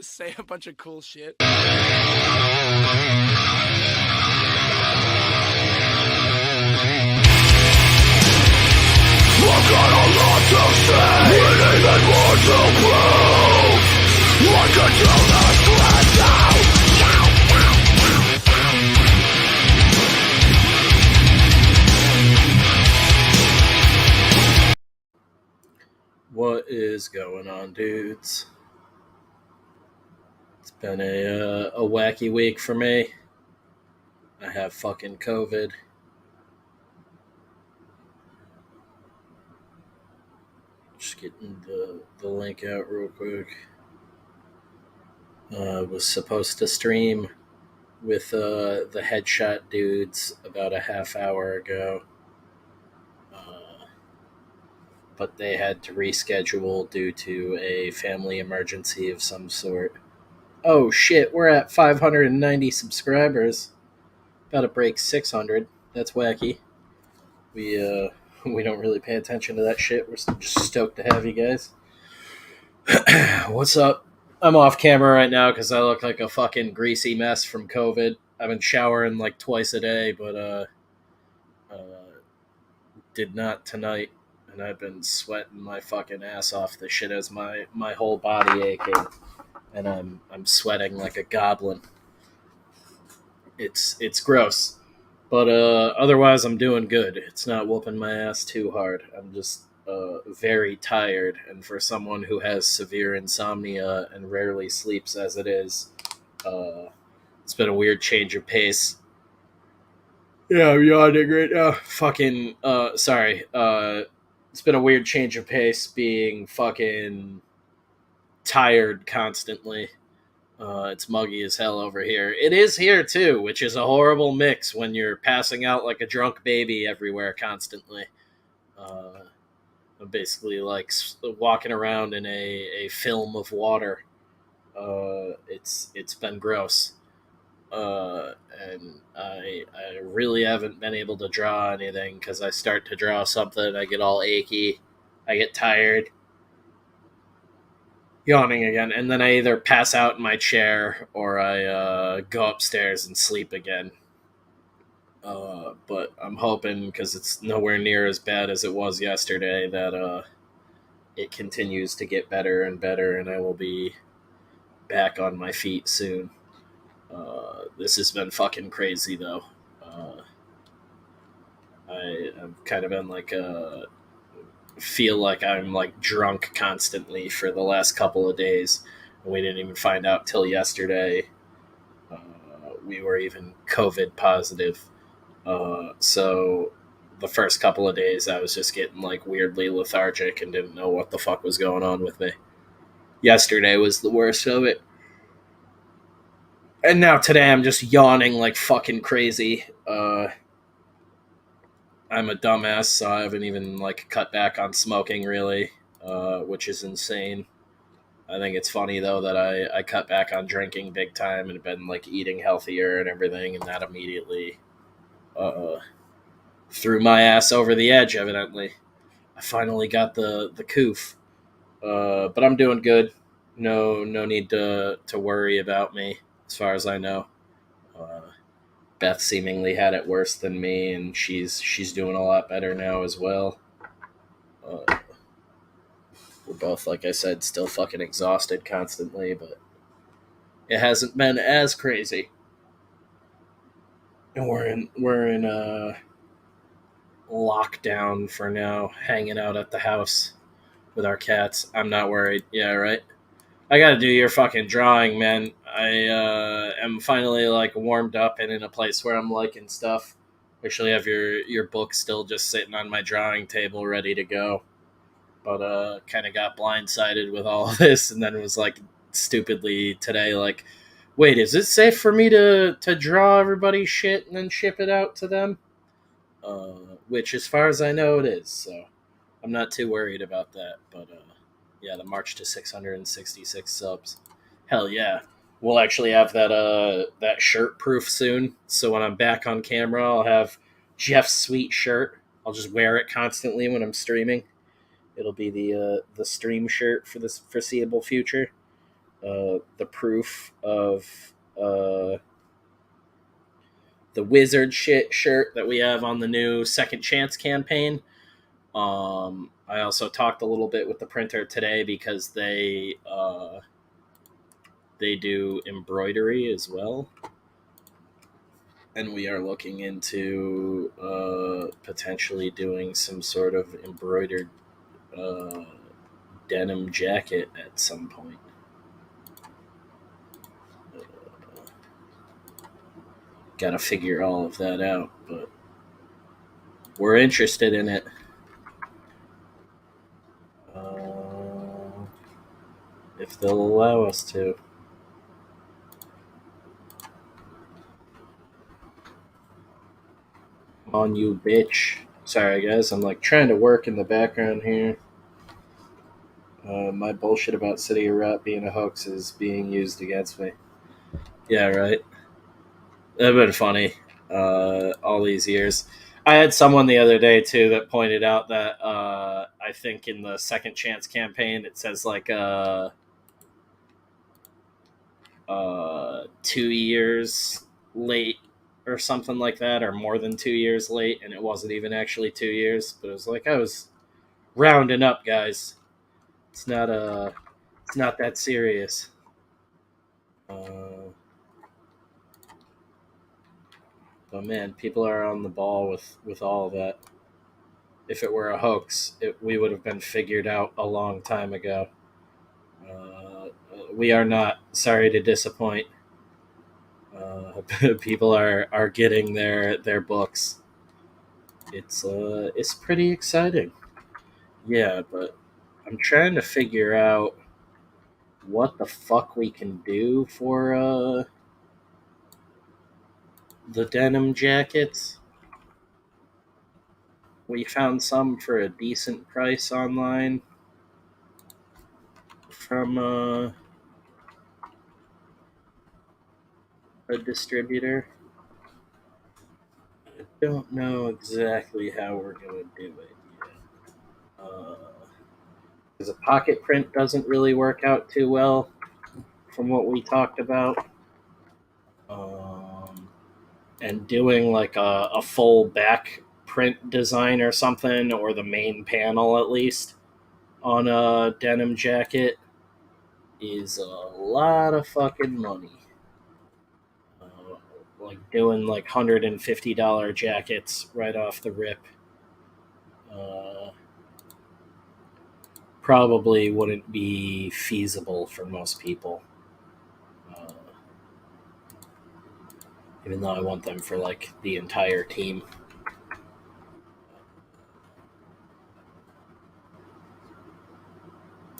say a bunch of cool shit. I've got a lot to say, and even more to prove. I can tell this stress out. What is going on, dudes? It's been a wacky week for me. I have fucking COVID. Just getting the link out real quick. Was supposed to stream with the Headshot dudes about a half hour ago. But they had to reschedule due to a family emergency of some sort. Oh shit, we're at 590 subscribers. About to break 600. That's wacky. We don't really pay attention to that shit. We're just stoked to have you guys. What's up? I'm off camera right now because I look like a fucking greasy mess from COVID. I've been showering like twice a day, but did not tonight. And I've been sweating my fucking ass off. This shit has my whole body aching, and I'm sweating like a goblin. It's gross, but otherwise I'm doing good. It's not whooping my ass too hard. I'm just very tired, and for someone who has severe insomnia and rarely sleeps as it is, it's been a weird change of pace. Yeah, I'm yawning right now. Fucking sorry. It's been a weird change of pace being fucking tired constantly. It's muggy as hell over here. It is here too, which is a horrible mix when you're passing out like a drunk baby everywhere constantly. I'm basically like walking around in a film of water. It's been gross. And I really haven't been able to draw anything because I start to draw something, I get all achy, I get tired, yawning again, and then I either pass out in my chair or I go upstairs and sleep again. But I'm hoping, because it's nowhere near as bad as it was yesterday, that it continues to get better and better, and I will be back on my feet soon. This has been fucking crazy, though. I've kind of been like feel like I'm like drunk constantly for the last couple of days. And we didn't even find out till yesterday we were even COVID positive. So the first couple of days I was just getting like weirdly lethargic and didn't know what the fuck was going on with me. Yesterday was the worst of it. And now today I'm just yawning like fucking crazy. I'm a dumbass, so I haven't even like cut back on smoking really, which is insane. I think it's funny though that I cut back on drinking big time and been like eating healthier and everything, and that immediately threw my ass over the edge. Evidently, I finally got the coof, but I'm doing good. No need to worry about me as far as I know. Beth seemingly had it worse than me, and she's doing a lot better now as well. We're both, like I said, still fucking exhausted constantly, but it hasn't been as crazy. And we're in a lockdown for now, hanging out at the house with our cats. I'm not worried. Yeah, right. I gotta do your fucking drawing, man. I am finally like warmed up and in a place where I'm liking stuff. Actually have your book still just sitting on my drawing table ready to go. But kind of got blindsided with all of this, and then was like stupidly today like, wait, is it safe for me to draw everybody's shit and then ship it out to them? Which as far as I know it is, so I'm not too worried about that. But yeah, the march to 666 subs. Hell yeah. We'll actually have that shirt proof soon. So when I'm back on camera, I'll have Jeff's sweet shirt. I'll just wear it constantly when I'm streaming. It'll be the stream shirt for this foreseeable future. the proof of the wizard shit shirt that we have on the new Second Chance campaign. I also talked a little bit with the printer today because they do embroidery as well, and we are looking into potentially doing some sort of embroidered denim jacket at some point. Got to figure all of that out, but we're interested in it. If they'll allow us to. Come on, you bitch. Sorry, guys. I'm like trying to work in the background here. My bullshit about City of Rot being a hoax is being used against me. Yeah, right. That'd been funny all these years. I had someone the other day too that pointed out that I think in the Second Chance campaign it says like 2 years late or something like that, or more than 2 years late, and it wasn't even actually 2 years. But it was like I was rounding up, guys. It's not that serious. But man, people are on the ball with all of that. If it were a hoax, we would have been figured out a long time ago. We are not. Sorry to disappoint. People are getting their books. It's pretty exciting. Yeah, but I'm trying to figure out what the fuck we can do for the denim jackets. We found some for a decent price online from a distributor. I don't know exactly how we're going to do it yet. Because a pocket print doesn't really work out too well from what we talked about. And doing like a full back print design or something, or the main panel at least, on a denim jacket is a lot of fucking money. Like doing like $150 jackets right off the rip probably wouldn't be feasible for most people. Even though I want them for like the entire team.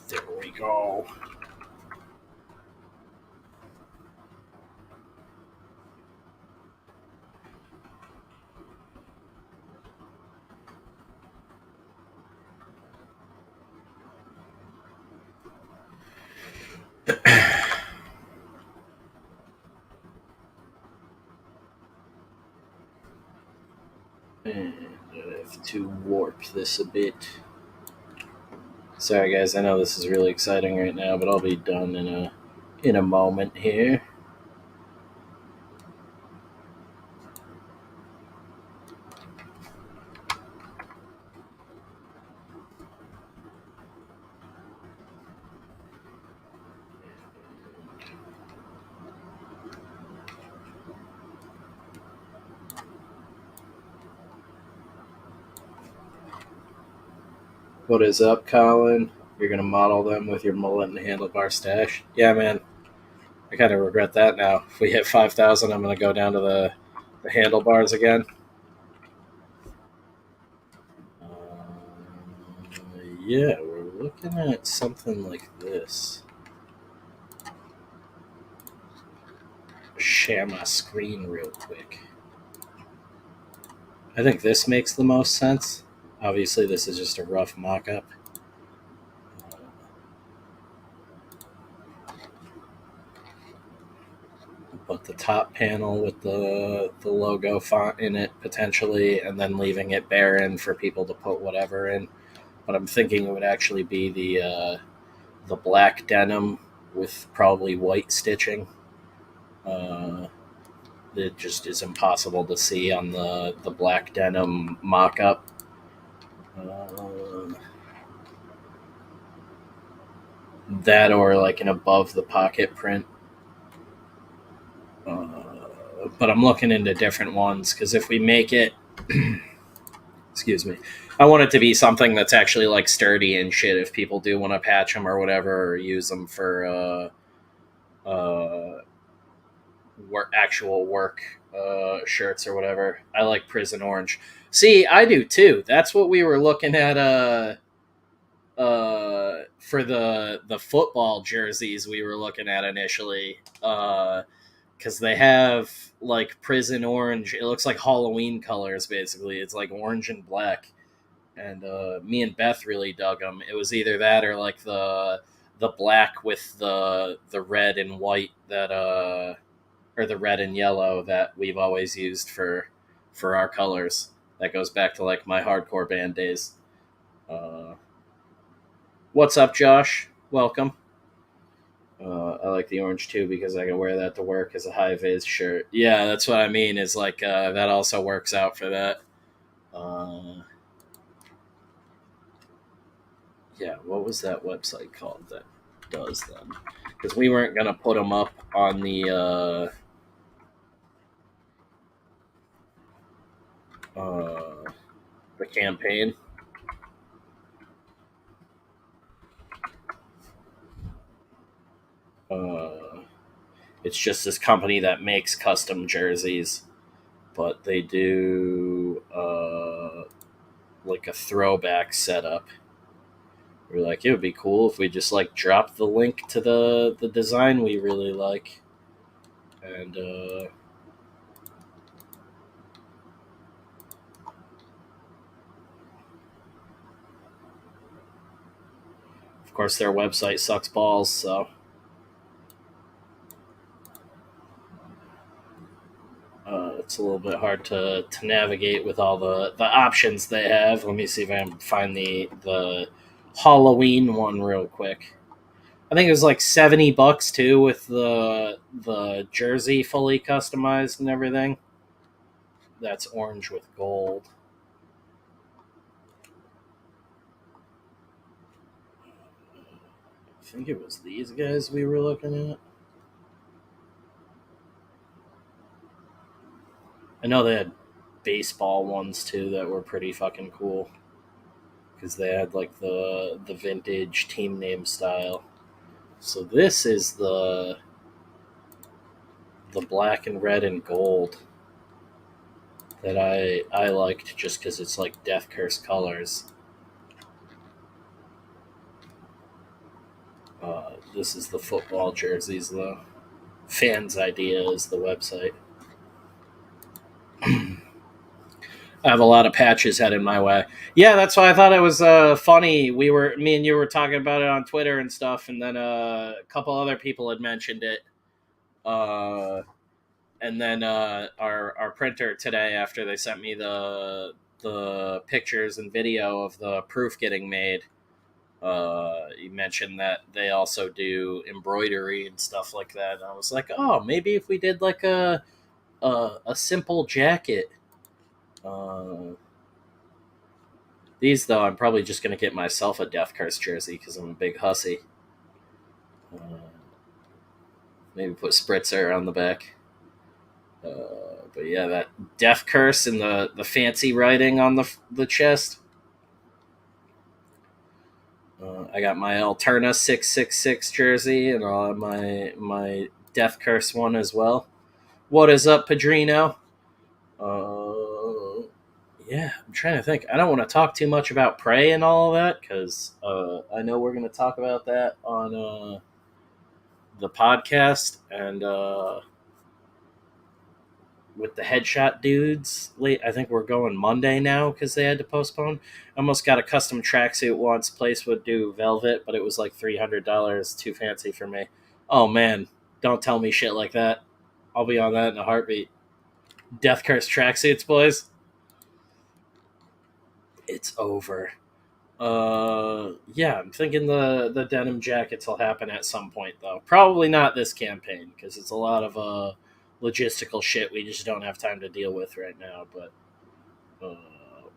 There we go. And I have to warp this a bit. Sorry guys, I know this is really exciting right now, but I'll be done in a moment here. What is up, Colin? You're gonna model them with your mullet and handlebar stash? Yeah, man. I kind of regret that now. If we hit 5,000, I'm gonna go down to the handlebars again. Yeah, we're looking at something like this. Share my screen real quick. I think this makes the most sense. Obviously, this is just a rough mock-up. But the top panel with the logo font in it, potentially, and then leaving it barren for people to put whatever in. But I'm thinking it would actually be the black denim with probably white stitching. It just is impossible to see on the black denim mock-up. That or like an above the pocket print. But I'm looking into different ones because if we make it, excuse me, I want it to be something that's actually like sturdy and shit. If people do want to patch them or whatever, or use them for actual work shirts or whatever. I like Prison Orange. See, I do too. That's what we were looking at. For the football jerseys we were looking at initially, because they have like Prison Orange. It looks like Halloween colors basically. It's like orange and black, and me and Beth really dug them. It was either that or like the black with the red and white that or the red and yellow that we've always used for our colors. That goes back to like my hardcore band days. What's up, Josh? Welcome. I like the orange too because I can wear that to work as a high vis shirt. Yeah, that's what I mean. Is like that also works out for that. Yeah, what was that website called that does them? Because we weren't gonna put them up on the campaign. It's just this company that makes custom jerseys, but they do like a throwback setup. We're like, it would be cool if we just like drop the link to the design we really like, and of course their website sucks balls, so. It's a little bit hard to navigate with all the options they have. Let me see if I can find the Halloween one real quick. I think it was like $70 too with the jersey fully customized and everything. That's orange with gold. I think it was these guys we were looking at. I know they had baseball ones too that were pretty fucking cool because they had like the vintage team name style. So this is the black and red and gold that I liked just because it's like Death Curse colors. This is the football jerseys though. Fans Idea is the website. I have a lot of patches headed my way. Yeah, that's why I thought it was funny. Me and you were talking about it on Twitter and stuff, and then a couple other people had mentioned it. And then our printer today, after they sent me the pictures and video of the proof getting made, you mentioned that they also do embroidery and stuff like that. And I was like, oh, maybe if we did like a simple jacket. These, though, I'm probably just going to get myself a Death Curse jersey because I'm a big hussy. Maybe put Spritzer on the back. But yeah, that Death Curse and the fancy writing on the chest. I got my Alterna 666 jersey, and I'll have my Death Curse one as well. What is up, Padrino? Yeah, I'm trying to think. I don't want to talk too much about Prey and all of that because I know we're going to talk about that on the podcast and with the Headshot dudes. I think we're going Monday now because they had to postpone. I almost got a custom tracksuit once. Place would do velvet, but it was like $300. Too fancy for me. Oh man, don't tell me shit like that. I'll be on that in a heartbeat. Death Curse tracksuits, boys. It's over. Yeah, I'm thinking the denim jackets will happen at some point though. Probably not this campaign because it's a lot of logistical shit we just don't have time to deal with right now. But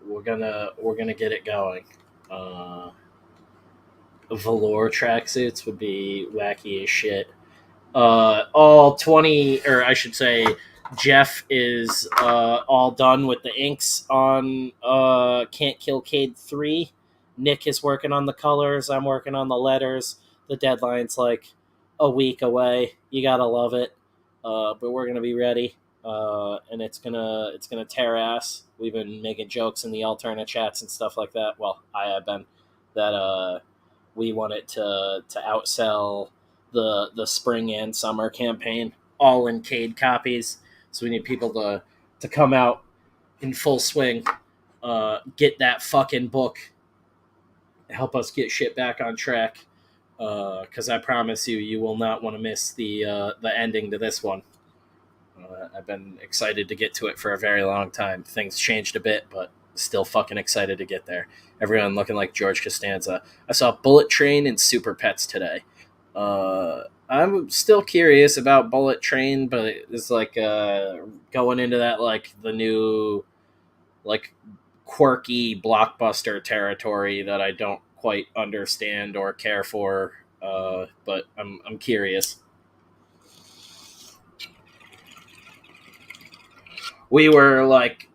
we're gonna get it going. Uh, Velour tracksuits would be wacky as shit. All 20, or I should say, Jeff is all done with the inks on Can't Kill Cade 3. Nick is working on the colors. I'm working on the letters. The deadline's like a week away. You gotta love it. But we're gonna be ready. And it's gonna tear ass. We've been making jokes in the alternate chats and stuff like that. Well, I have been that we want it to outsell the spring and summer campaign all in Cade copies. So we need people to come out in full swing, get that fucking book, help us get shit back on track. Because I promise you, you will not want to miss the ending to this one. I've been excited to get to it for a very long time. Things changed a bit, but still fucking excited to get there. Everyone looking like George Costanza. I saw Bullet Train and Super Pets today. I'm still curious about Bullet Train, but it's like going into that like the new like quirky blockbuster territory that I don't quite understand or care for. But I'm curious. We were like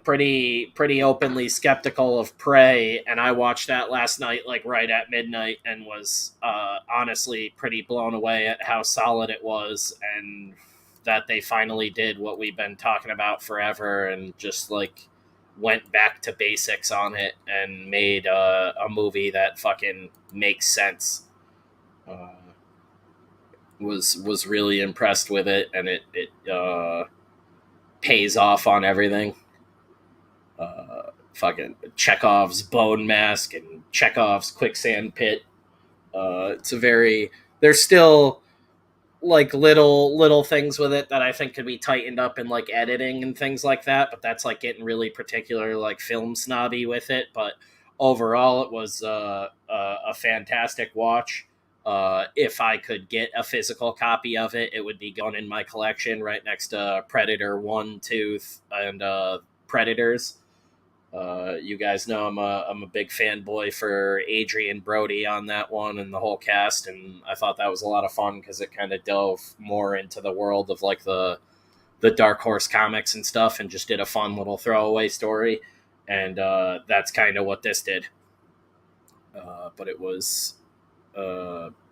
pretty openly skeptical of Prey, and I watched that last night like right at midnight and was honestly pretty blown away at how solid it was, and that they finally did what we've been talking about forever and just like went back to basics on it and made a movie that fucking makes sense. uh, was really impressed with it, and it pays off on everything. Fucking Chekhov's bone mask and Chekhov's quicksand pit. It's a very. There's still like little things with it that I think could be tightened up in like editing and things like that, but that's like getting really particular like film snobby with it. But overall, it was a fantastic watch. If I could get a physical copy of it, it would be going in my collection right next to Predator 1, 2, and Predators. You guys know I'm a big fanboy for Adrian Brody on that one and the whole cast, and I thought that was a lot of fun because it kind of dove more into the world of like the Dark Horse comics and stuff, and just did a fun little throwaway story, and that's kind of what this did. But it was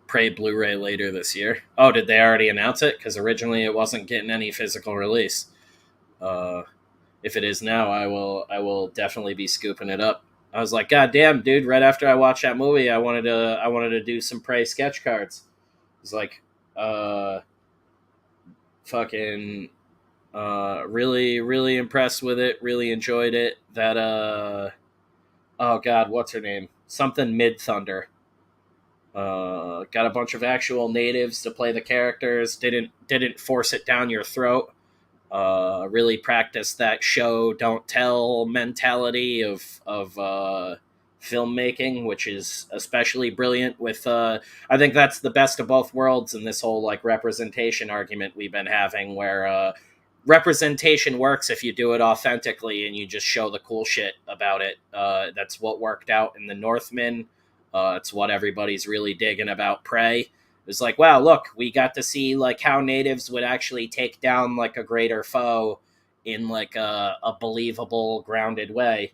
Prey Blu-ray later this year. Oh, did they already announce it? Because originally it wasn't getting any physical release. If it is now, I will definitely be scooping it up. I was like, God damn, dude! Right after I watched that movie, I wanted to do some Prey sketch cards. It was like, fucking, really impressed with it. Really enjoyed it. That oh God, what's her name? Something Mid Thunder. Got a bunch of actual natives to play the characters. Didn't force it down your throat. Really practice that show don't tell mentality of filmmaking, which is especially brilliant with I think that's the best of both worlds in this whole like representation argument we've been having, where representation works if you do it authentically and you just show the cool shit about it. That's what worked out in The Northman. It's what everybody's really digging about Prey. It's like, wow, look, we got to see like how natives would actually take down like a greater foe in like a believable, grounded way.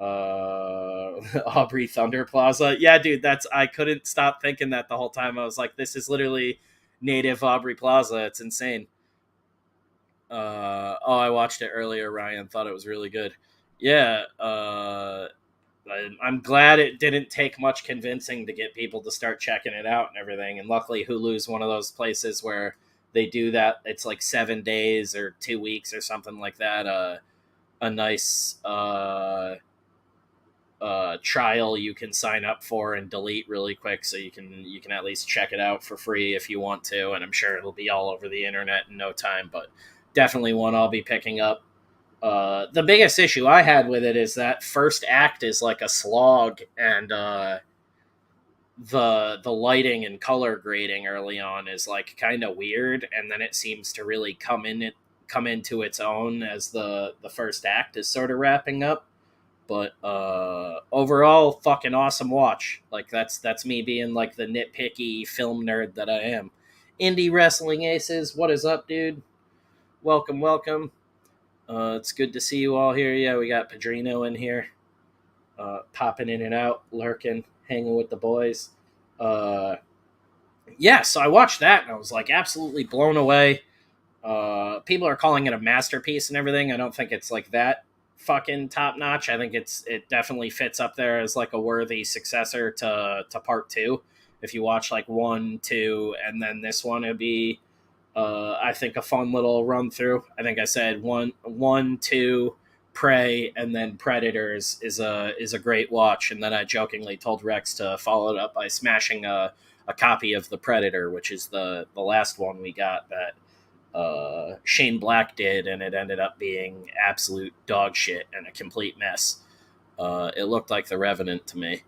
Aubrey Thunder Plaza, yeah, dude, I couldn't stop thinking that the whole time. I was like, this is literally native Aubrey Plaza. It's insane. I watched it earlier, Ryan. Thought it was really good. Yeah, I'm glad it didn't take much convincing to get people to start checking it out and everything. And luckily, Hulu's one of those places where they do that. It's like 7 days or 2 weeks or something like that. A nice trial you can sign up for and delete really quick, so you can at least check it out for free if you want to. And I'm sure it'll be all over the internet in no time. But definitely one I'll be picking up. The biggest issue I had with it is that first act is like a slog, and the lighting and color grading early on is like kind of weird, and then it seems to really come into its own as the first act is sort of wrapping up. But overall, fucking awesome watch. Like that's me being like the nitpicky film nerd that I am. Indie Wrestling Aces, what is up, dude? Welcome, welcome. It's good to see you all here. Yeah, we got Padrino in here, popping in and out, lurking, hanging with the boys. Yeah, so I watched that and I was like absolutely blown away. People are calling it a masterpiece and everything. I don't think it's like that fucking top notch. I think it definitely fits up there as like a worthy successor to part two. If you watch like 1, 2, and then this one, it'd be I think a fun little run through. I think I said 1, 2, Prey, and then Predators is a great watch. And then I jokingly told Rex to follow it up by smashing a copy of The Predator, which is the last one we got that Shane Black did, and it ended up being absolute dog shit and a complete mess. It looked like The Revenant to me.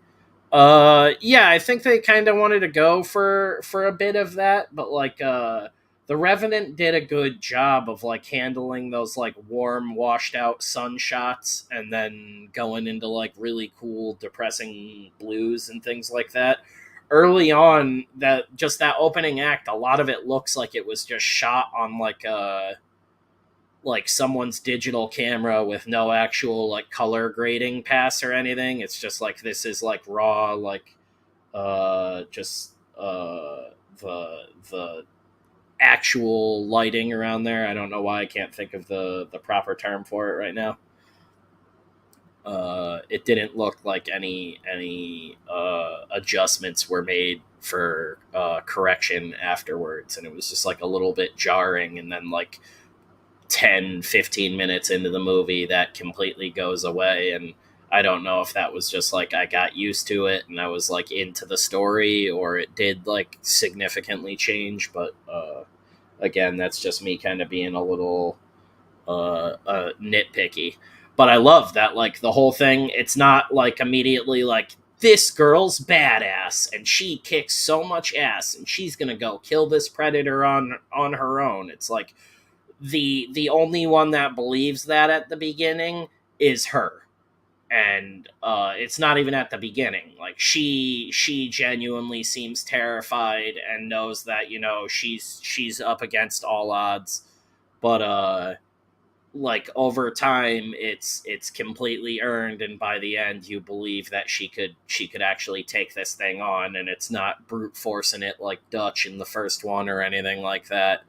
Yeah, I think they kind of wanted to go for a bit of that, but like The Revenant did a good job of like handling those like warm, washed out sun shots and then going into like really cool, depressing blues and things like that. Early on, that opening act, a lot of it looks like it was just shot on like someone's digital camera with no actual like color grading pass or anything. It's just like this is like raw, like just the actual lighting around there. I don't know why I can't think of the proper term for it right now. It didn't look like any adjustments were made for correction afterwards, and it was just like a little bit jarring. And then like 10-15 minutes into the movie, that completely goes away. And I don't know if that was just like I got used to it and I was like into the story, or it did like significantly change. But again, that's just me kind of being a little nitpicky. But I love that, like, the whole thing, it's not, like, immediately, like, this girl's badass, and she kicks so much ass, and she's gonna go kill this predator on her own. It's, like, the only one that believes that at the beginning is her. And it's not even at the beginning. Like, she genuinely seems terrified and knows that, you know, she's up against all odds. But, like over time it's completely earned, and by the end you believe that she could actually take this thing on, and it's not brute forcing it like Dutch in the first one or anything like that,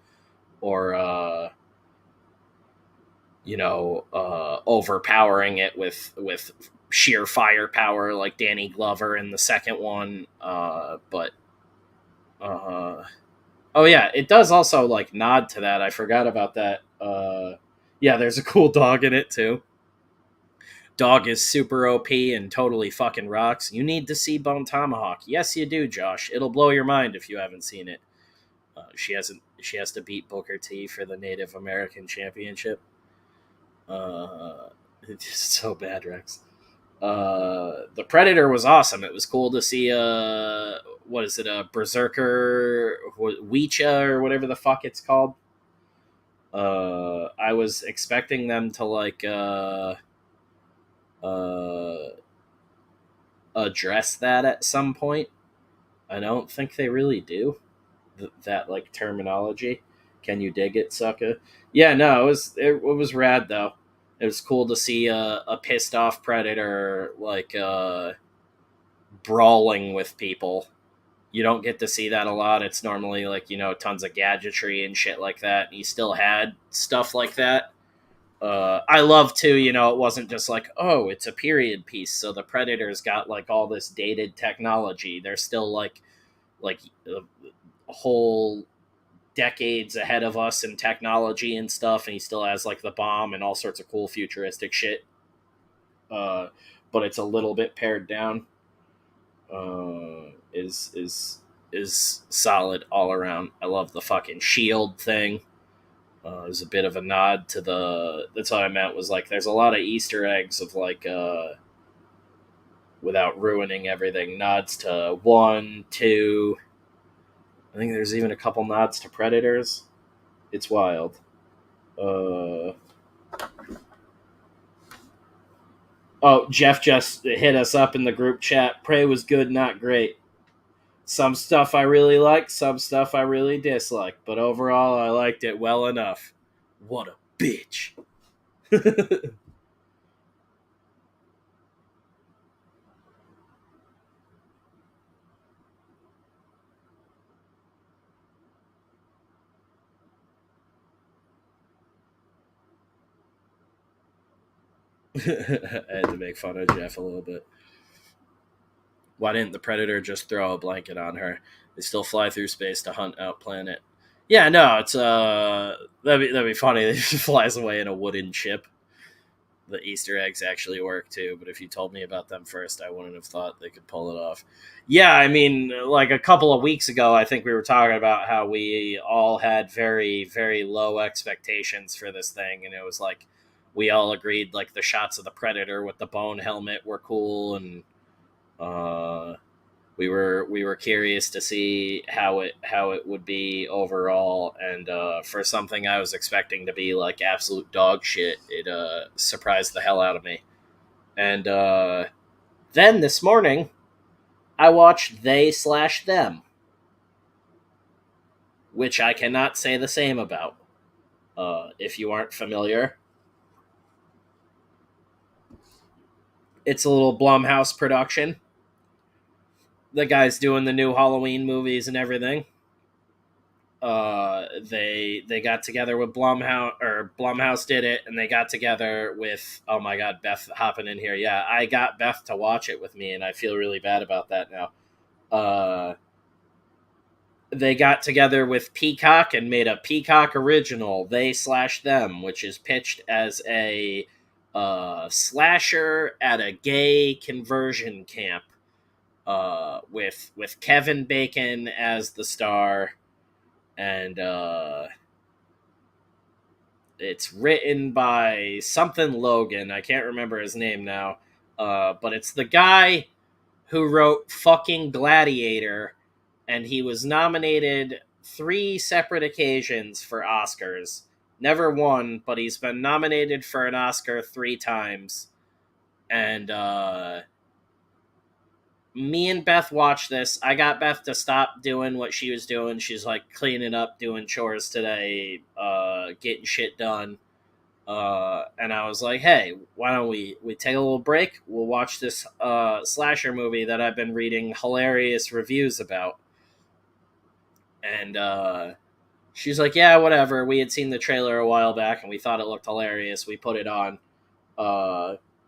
or overpowering it with sheer firepower like Danny Glover in the second one. But oh yeah, it does also like nod to that. I forgot about that. Yeah, there's a cool dog in it, too. Dog is super OP and totally fucking rocks. You need to see Bone Tomahawk. Yes, you do, Josh. It'll blow your mind if you haven't seen it. She has to beat Booker T for the Native American Championship. It's so bad, Rex. The Predator was awesome. It was cool to see a Berserker Weecha or whatever the fuck it's called. I was expecting them to like address that at some point. I don't think they really do. That like terminology. Can you dig it, sucker? Yeah, no, it was rad though. It was cool to see a pissed off predator like brawling with people. You don't get to see that a lot. It's normally like, you know, tons of gadgetry and shit like that. He still had stuff like that. I love too, you know, it wasn't just like, oh, it's a period piece, so the Predator's got like all this dated technology. They're still like a whole decades ahead of us in technology and stuff, and he still has like the bomb and all sorts of cool futuristic shit. But it's a little bit pared down. Is solid all around. I love the fucking shield thing. It was a bit of a nod to the. That's what I meant. Was like there's a lot of Easter eggs of like without ruining everything. Nods to 1, 2. I think there's even a couple nods to Predators. It's wild. Oh, Jeff just hit us up in the group chat. Prey was good, not great. Some stuff I really liked, some stuff I really disliked, but overall I liked it well enough. What a bitch. I had to make fun of Jeff a little bit. Why didn't the Predator just throw a blanket on her? They still fly through space to hunt out planet. Yeah, no, it's that'd be funny. He just flies away in a wooden ship. The Easter eggs actually work too, but if you told me about them first, I wouldn't have thought they could pull it off. Yeah, I mean, like a couple of weeks ago, I think we were talking about how we all had very, very low expectations for this thing, and it was like we all agreed like the shots of the Predator with the bone helmet were cool, and uh, we were curious to see how it would be overall, and for something I was expecting to be like absolute dog shit, it surprised the hell out of me. And then this morning, I watched They Slash Them, which I cannot say the same about. If you aren't familiar, it's a little Blumhouse production. The guy's doing the new Halloween movies and everything. They got together with Blumhouse, or Blumhouse did it, and they got together with, oh my god, Beth hopping in here. Yeah, I got Beth to watch it with me, and I feel really bad about that now. They got together with Peacock and made a Peacock original, They Slash Them, which is pitched as a slasher at a gay conversion camp, with Kevin Bacon as the star, and it's written by something Logan. I can't remember his name now, but it's the guy who wrote fucking Gladiator, and he was nominated 3 separate occasions for Oscars. Never won, but he's been nominated for an Oscar 3 times. And me and Beth watched this. I got Beth to stop doing what she was doing. She's like cleaning up, doing chores today, getting shit done. And I was like, hey, why don't we take a little break? We'll watch this slasher movie that I've been reading hilarious reviews about. And she's like, yeah, whatever. We had seen the trailer a while back and we thought it looked hilarious. We put it on.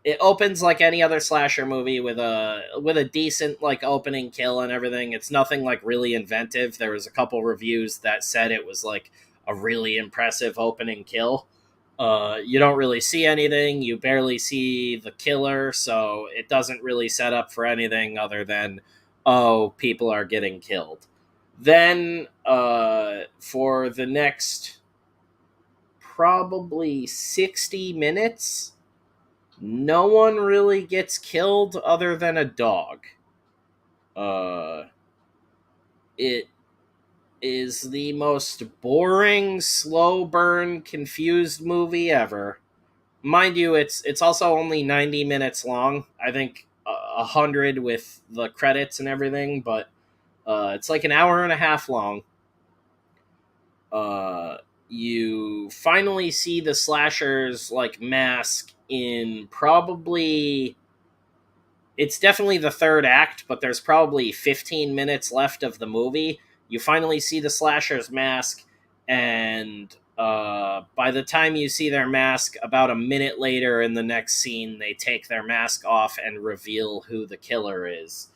It opens like any other slasher movie with a decent like opening kill and everything. It's nothing like really inventive. There was a couple reviews that said it was like a really impressive opening kill. You don't really see anything. You barely see the killer, so it doesn't really set up for anything other than, oh, people are getting killed. Then, for the next probably 60 minutes, no one really gets killed other than a dog. It is the most boring, slow burn, confused movie ever. Mind you, it's also only 90 minutes long. I think 100 with the credits and everything, but it's like an hour and a half long. You finally see the slashers like mask in probably, it's definitely the third act, but there's probably 15 minutes left of the movie. You finally see the slashers mask, and by the time you see their mask, about a minute later in the next scene, they take their mask off and reveal who the killer is.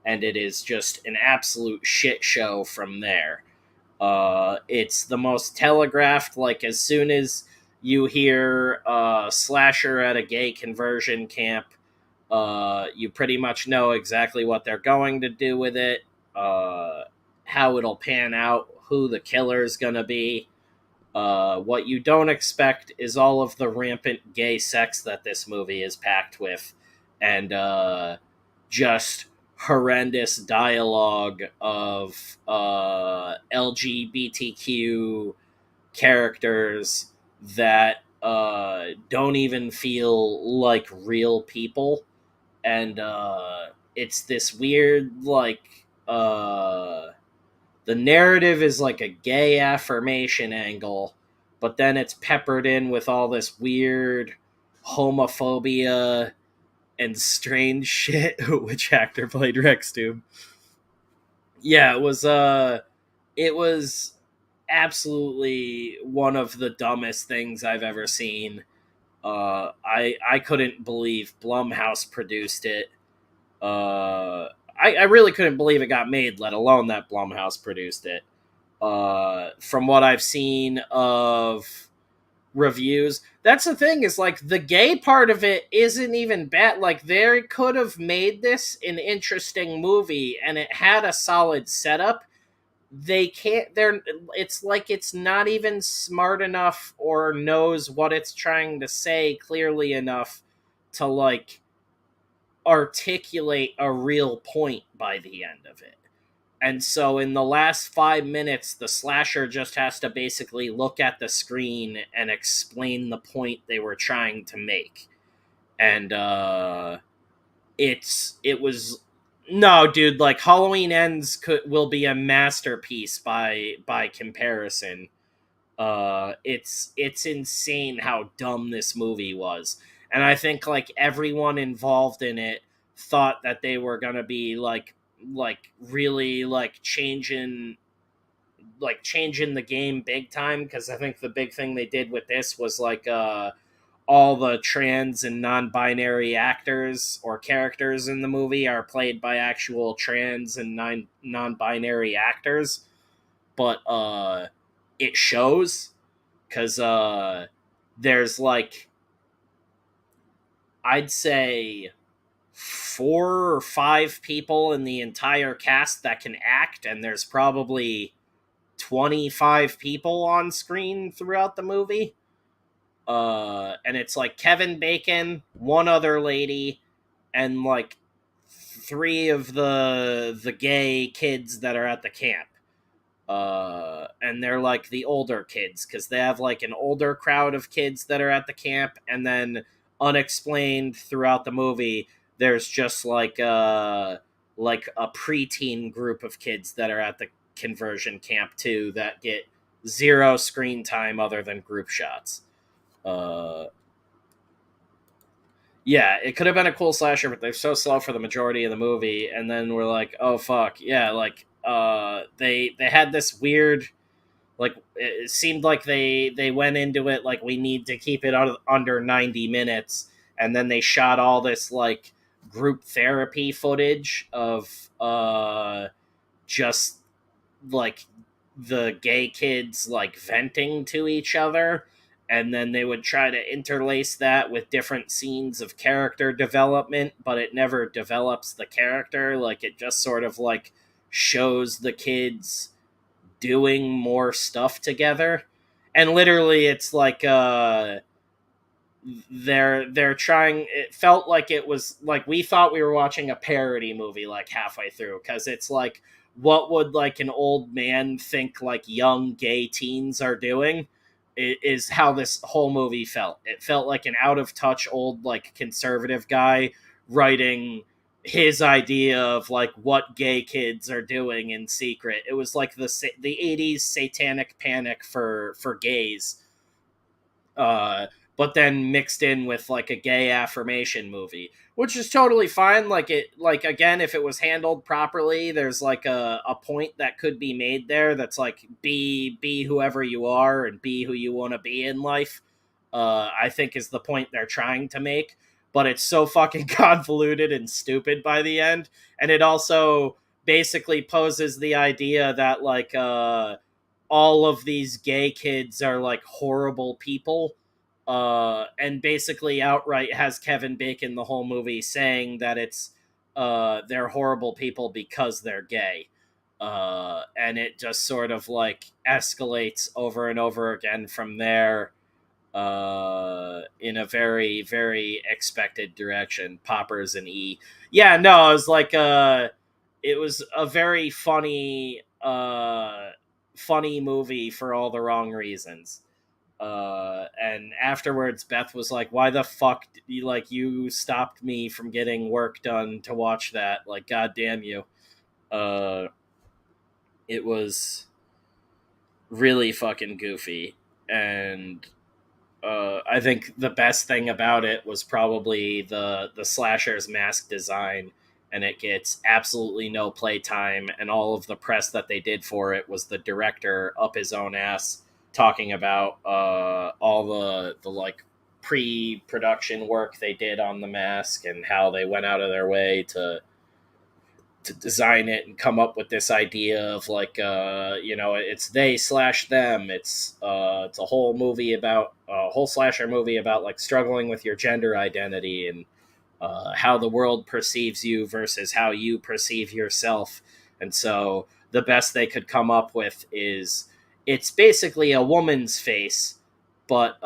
And it is just an absolute shit show from there. It's the most telegraphed, like as soon as you hear slasher at a gay conversion camp, you pretty much know exactly what they're going to do with it, how it'll pan out, who the killer's gonna be. What you don't expect is all of the rampant gay sex that this movie is packed with, and just horrendous dialogue of LGBTQ characters that don't even feel like real people. And it's this weird, like, the narrative is like a gay affirmation angle, but then it's peppered in with all this weird homophobia and strange shit. Which actor played Rex Doom? Yeah, it was absolutely one of the dumbest things I've ever seen. I couldn't believe Blumhouse produced it. I really couldn't believe it got made, let alone that Blumhouse produced it. From what I've seen of reviews, that's the thing, is like the gay part of it isn't even bad. Like, they could have made this an interesting movie and it had a solid setup. They can't, it's like it's not even smart enough or knows what it's trying to say clearly enough to like articulate a real point by the end of it. And so in the last 5 minutes, the slasher just has to basically look at the screen and explain the point they were trying to make. And it was, no, dude, like Halloween Ends will be a masterpiece by comparison. It's insane how dumb this movie was. And I think like everyone involved in it thought that they were gonna be like really changing the game big time, because I think the big thing they did with this was like all the trans and non-binary actors or characters in the movie are played by actual trans and non-binary actors, but it shows, because there's like, I'd say 4 or 5 people in the entire cast that can act, and there's probably 25 people on screen throughout the movie. And it's like Kevin Bacon, one other lady, and like 3 of the gay kids that are at the camp. And they're like the older kids, because they have like an older crowd of kids that are at the camp, and then unexplained throughout the movie, there's just like a preteen group of kids that are at the conversion camp too, that get 0 screen time other than group shots. Yeah, it could have been a cool slasher, but they're so slow for the majority of the movie, and then we're like, oh fuck, yeah, like they had this weird, like, it seemed like they went into it like, we need to keep it under 90 minutes, and then they shot all this like group therapy footage of just like the gay kids like venting to each other, and then they would try to interlace that with different scenes of character development, but it never develops the character. Like, it just sort of like shows the kids doing more stuff together, and literally it's like they're trying, it felt like it was like we thought we were watching a parody movie like halfway through, because it's like, what would like an old man think like young gay teens are doing, is how this whole movie felt. It felt like an out of touch old like conservative guy writing his idea of like what gay kids are doing in secret. It was like the 80s satanic panic for gays, but then mixed in with like a gay affirmation movie, which is totally fine. Like, it, like, again, if it was handled properly, there's like a point that could be made there that's like, be whoever you are and be who you want to be in life. I think is the point they're trying to make, but it's so fucking convoluted and stupid by the end. And it also basically poses the idea that like all of these gay kids are like horrible people, and basically outright has Kevin Bacon the whole movie saying that it's they're horrible people because they're gay. And it just sort of like escalates over and over again from there, in a very, very expected direction. Poppers and E. Yeah, no, it was a very funny movie for all the wrong reasons. And afterwards, Beth was like, "Why the fuck you stopped me from getting work done to watch that? Like, goddamn you!" Uh, it was really fucking goofy, and I think the best thing about it was probably the slasher's mask design, and it gets absolutely no playtime. And all of the press that they did for it was the director up his own ass talking about all the like pre-production work they did on the mask and how they went out of their way to design it and come up with this idea of like it's they slash them. It's a whole movie about a whole slasher movie about like struggling with your gender identity and how the world perceives you versus how you perceive yourself. And so the best they could come up with is it's basically a woman's face, but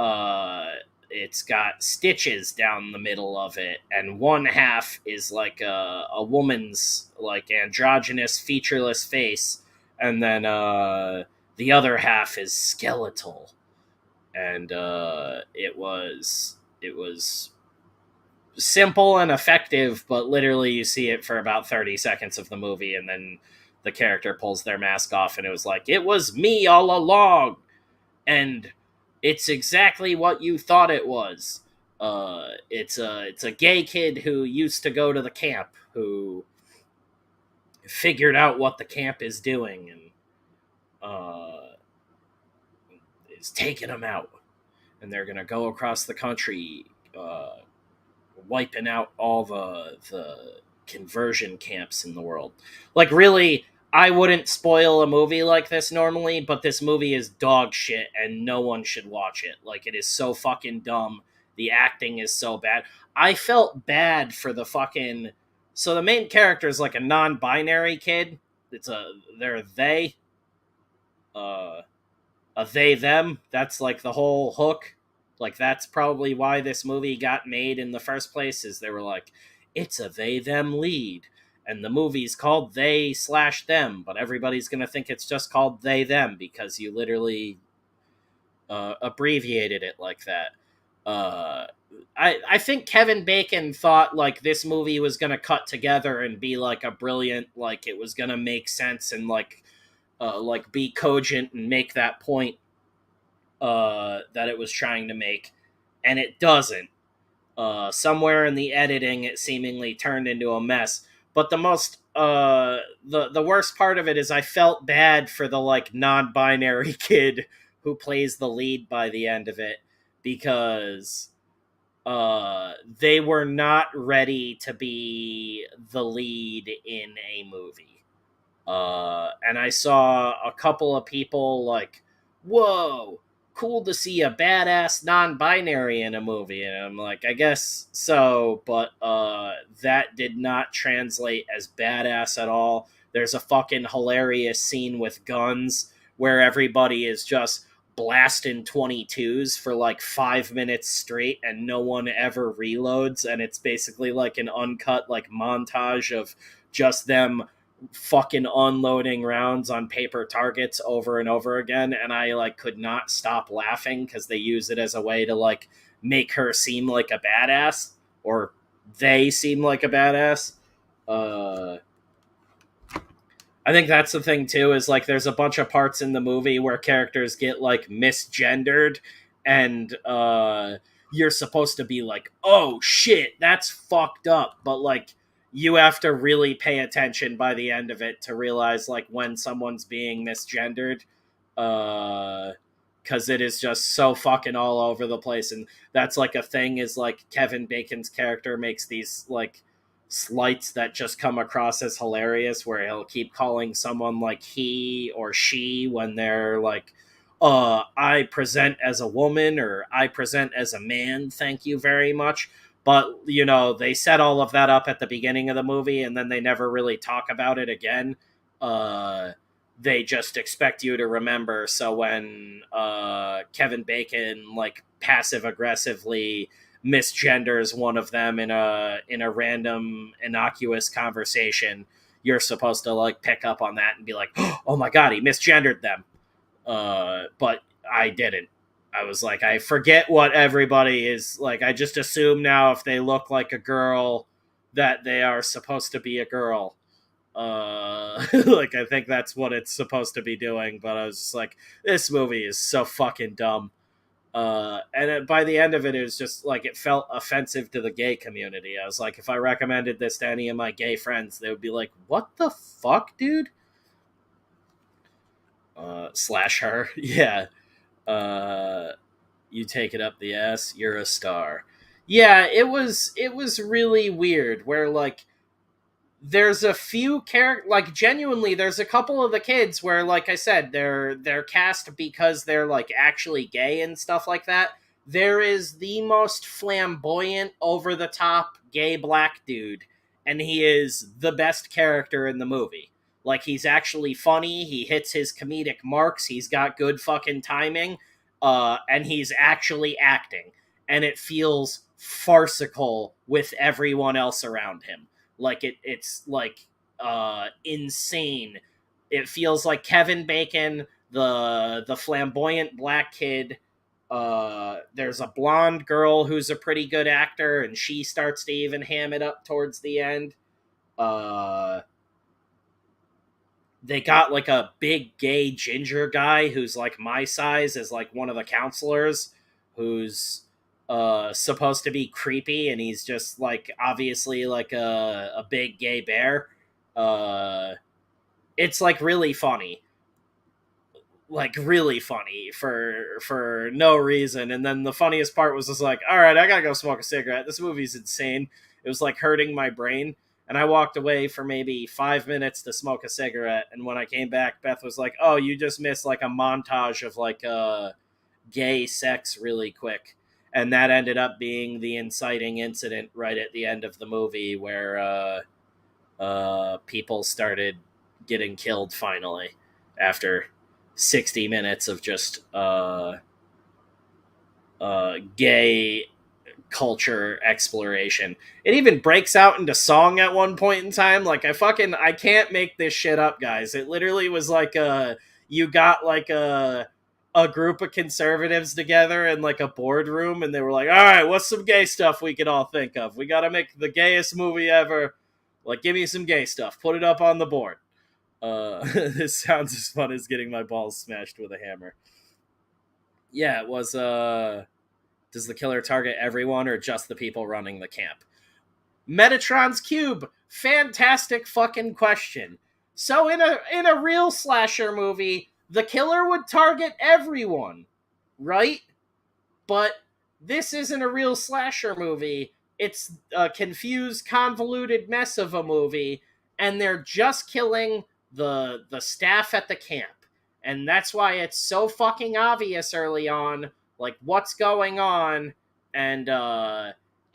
it's got stitches down the middle of it, and one half is like a woman's like androgynous featureless face, and then the other half is skeletal. And it was simple and effective, but literally you see it for about 30 seconds of the movie, and then the character pulls their mask off, and it was like, it was me all along, and it's exactly what you thought it was. It's a gay kid who used to go to the camp, who figured out what the camp is doing, and is taking them out, and they're gonna go across the country, wiping out all the conversion camps in the world. Like, really, I wouldn't spoil a movie like this normally, but this movie is dog shit and no one should watch it. Like, it is so fucking dumb. The acting is so bad. I felt bad for the fucking... So the main character is like a non-binary kid. They're they. A they, them. That's like the whole hook. Like, that's probably why this movie got made in the first place, is they were like, it's a they, them lead. And the movie's called They / Them, but everybody's going to think it's just called They, Them, because you literally abbreviated it like that. I think Kevin Bacon thought, like, this movie was going to cut together and be, like, a brilliant, like, it was going to make sense and, like, be cogent and make that point that it was trying to make. And it doesn't. Somewhere in the editing, it seemingly turned into a mess. But the most, the worst part of it is I felt bad for the, like, non-binary kid who plays the lead by the end of it, because they were not ready to be the lead in a movie. And I saw a couple of people like, whoa, cool to see a badass non-binary in a movie. And I'm like, I guess so, but that did not translate as badass at all. There's a fucking hilarious scene with guns where everybody is just blasting 22s for like 5 minutes straight and no one ever reloads, and it's basically like an uncut like montage of just them fucking unloading rounds on paper targets over and over again. And I like could not stop laughing because they use it as a way to like make her seem like a badass, or they seem like a badass. I think that's the thing too, is like there's a bunch of parts in the movie where characters get like misgendered, and you're supposed to be like, oh shit, that's fucked up, but like you have to really pay attention by the end of it to realize like when someone's being misgendered, because it is just so fucking all over the place. And that's like a thing, is like Kevin Bacon's character makes these like slights that just come across as hilarious, where he'll keep calling someone like he or she when they're like, I present as a woman, or I present as a man, thank you very much. But, you know, they set all of that up at the beginning of the movie, and then they never really talk about it again. they just expect you to remember. So when Kevin Bacon like passive aggressively misgenders one of them in a random innocuous conversation, you're supposed to like pick up on that and be like, oh my god, he misgendered them. But I didn't. I was like, I forget what everybody is like. I just assume now if they look like a girl that they are supposed to be a girl. Like I think that's what it's supposed to be doing. But I was just like, this movie is so fucking dumb. By the end of it, it was just like it felt offensive to the gay community. I was like, if I recommended this to any of my gay friends, they would be like, "What the fuck, dude?" Slash her, yeah. You take it up the ass, you're a star. Yeah, it was really weird. Where like there's a few like genuinely there's a couple of the kids where like I said they're cast because they're like actually gay and stuff like that. There is the most flamboyant, over the top gay black dude, and he is the best character in the movie. Like he's actually funny, he hits his comedic marks, he's got good fucking timing, and he's actually acting, and it feels farcical with everyone else around him. Like it's like insane. It feels like Kevin Bacon, the flamboyant black kid. There's a blonde girl who's a pretty good actor, and she starts to even ham it up towards the end. They got like a big gay ginger guy who's like my size as like one of the counselors, who's supposed to be creepy, and he's just like obviously like a big gay bear. It's like really funny, like really funny for no reason. And then the funniest part was just like, all right, I gotta go smoke a cigarette, this movie's insane. It was like hurting my brain, and I walked away for maybe 5 minutes to smoke a cigarette, and when I came back, Beth was like, oh, you just missed like a montage of like gay sex really quick. And that ended up being the inciting incident right at the end of the movie where people started getting killed finally after 60 minutes of just gay culture exploration. It even breaks out into song at one point in time. Like I can't make this shit up, guys. It literally was like you got like a group of conservatives together in like a boardroom, and they were like, all right, what's some gay stuff we can all think of? We got to make the gayest movie ever. Like, give me some gay stuff. Put it up on the board. This sounds as fun as getting my balls smashed with a hammer. Yeah, it was, does the killer target everyone or just the people running the camp? Metatron's Cube. Fantastic fucking question. So in a real slasher movie, the killer would target everyone, right? But this isn't a real slasher movie. It's a confused, convoluted mess of a movie, and they're just killing the staff at the camp. And that's why it's so fucking obvious early on, like, what's going on, and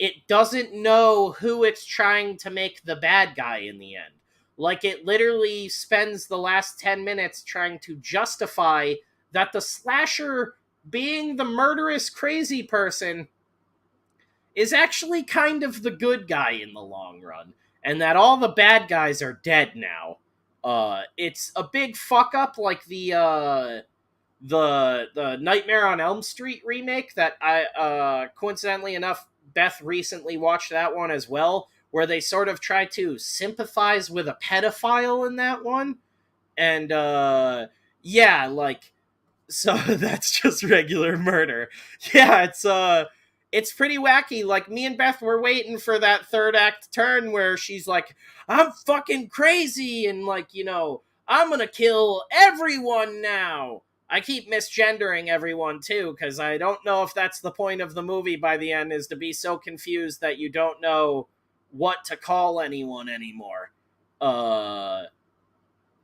it doesn't know who it's trying to make the bad guy in the end. Like, it literally spends the last 10 minutes trying to justify that the slasher, being the murderous crazy person, is actually kind of the good guy in the long run, and that all the bad guys are dead now. It's a big fuck up, like the Nightmare on Elm Street remake that I coincidentally enough, Beth recently watched that one as well, where they sort of try to sympathize with a pedophile in that one. And, yeah, like, so that's just regular murder. Yeah, it's pretty wacky. Like, me and Beth were waiting for that third act turn where she's like, I'm fucking crazy, and, like, you know, I'm gonna kill everyone now. I keep misgendering everyone, too, because I don't know if that's the point of the movie by the end, is to be so confused that you don't know what to call anyone anymore. And